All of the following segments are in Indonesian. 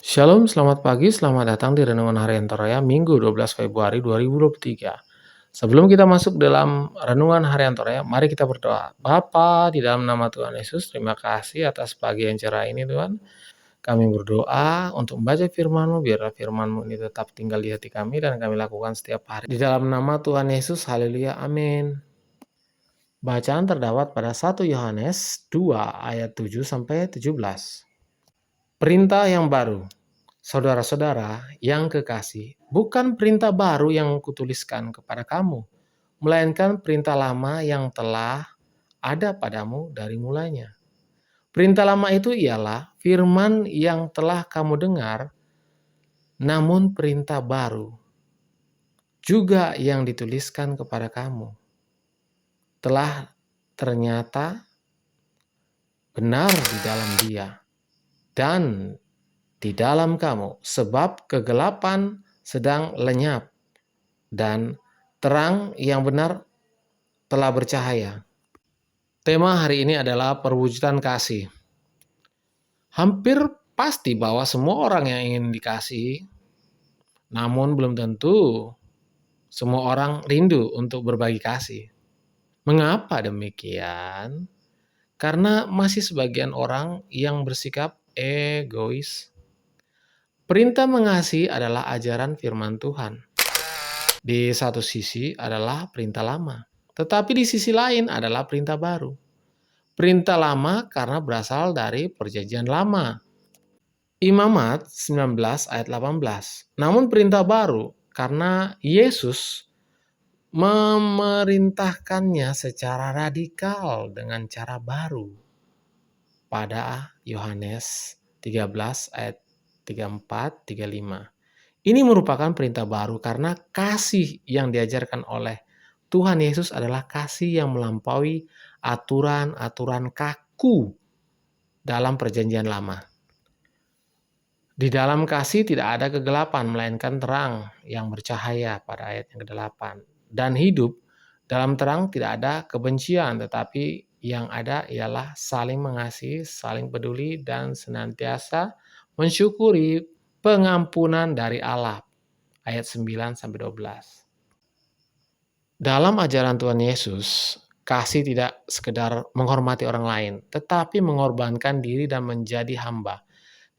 Shalom, selamat pagi, selamat datang di Renungan Harian Toraya Minggu 12 Februari 2023. Sebelum kita masuk dalam Renungan Harian Toraya, mari kita berdoa. Bapa, di dalam nama Tuhan Yesus, terima kasih atas pagi yang cerah ini Tuhan. Kami berdoa untuk membaca firman-Mu, biarlah firman-Mu ini tetap tinggal di hati kami dan kami lakukan setiap hari. Di dalam nama Tuhan Yesus, haleluya, amin. Bacaan terdapat pada 1 Yohanes 2 ayat 7-17. Perintah yang baru. Saudara-saudara yang kekasih, bukan perintah baru yang kutuliskan kepada kamu, melainkan perintah lama yang telah ada padamu dari mulanya. Perintah lama itu ialah firman yang telah kamu dengar, namun perintah baru juga yang dituliskan kepada kamu telah ternyata benar di dalam Dia dan di dalam kamu, sebab kegelapan sedang lenyap dan terang yang benar telah bercahaya. Tema hari ini adalah perwujudan kasih. Hampir pasti bahwa semua orang yang ingin dikasihi, namun belum tentu semua orang rindu untuk berbagi kasih. Mengapa demikian? Karena masih sebagian orang yang bersikap egois. Perintah mengasihi adalah ajaran firman Tuhan. Di satu sisi adalah perintah lama, tetapi di sisi lain adalah perintah baru. Perintah lama karena berasal dari perjanjian lama. Imamat 19 ayat 18. Namun perintah baru karena Yesus memerintahkannya secara radikal dengan cara baru. Pada Yohanes 13 ayat 34-35. Ini merupakan perintah baru karena kasih yang diajarkan oleh Tuhan Yesus adalah kasih yang melampaui aturan-aturan kaku dalam perjanjian lama. Di dalam kasih tidak ada kegelapan, melainkan terang yang bercahaya pada ayat yang ke-8. Dan hidup dalam terang tidak ada kebencian, tetapi yang ada ialah saling mengasihi, saling peduli, dan senantiasa mensyukuri pengampunan dari Allah. Ayat 9-12. Dalam ajaran Tuhan Yesus, kasih tidak sekedar menghormati orang lain, tetapi mengorbankan diri dan menjadi hamba.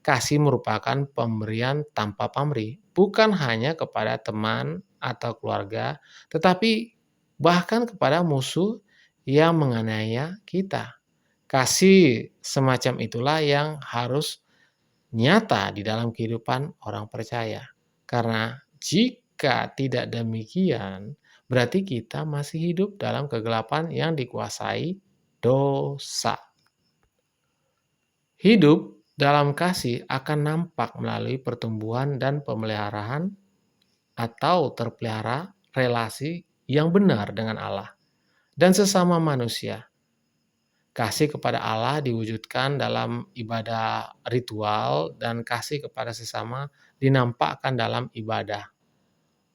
Kasih merupakan pemberian tanpa pamrih, bukan hanya kepada teman atau keluarga, tetapi bahkan kepada musuh yang menganiaya kita. Kasih semacam itulah yang harus nyata di dalam kehidupan orang percaya. Karena jika tidak demikian, berarti kita masih hidup dalam kegelapan yang dikuasai dosa. Hidup dalam kasih akan nampak melalui pertumbuhan dan pemeliharaan atau terpelihara relasi yang benar dengan Allah dan sesama manusia. Kasih kepada Allah diwujudkan dalam ibadah ritual dan kasih kepada sesama dinampakkan dalam ibadah,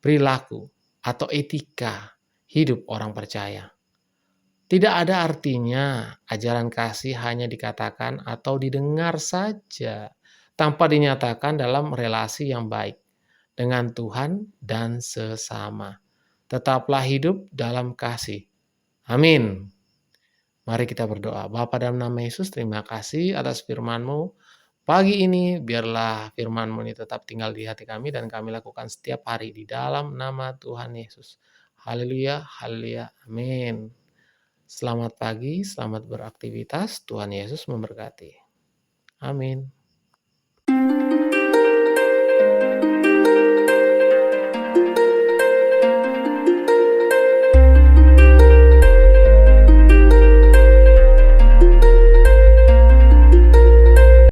perilaku, atau etika hidup orang percaya. Tidak ada artinya ajaran kasih hanya dikatakan atau didengar saja, tanpa dinyatakan dalam relasi yang baik dengan Tuhan dan sesama. Tetaplah hidup dalam kasih. Amin. Mari kita berdoa. Bapa dalam nama Yesus, terima kasih atas firman-Mu. Pagi ini biarlah firman-Mu ini tetap tinggal di hati kami dan kami lakukan setiap hari di dalam nama Tuhan Yesus. Haleluya, haleluya, amin. Selamat pagi, selamat beraktivitas. Tuhan Yesus memberkati. Amin.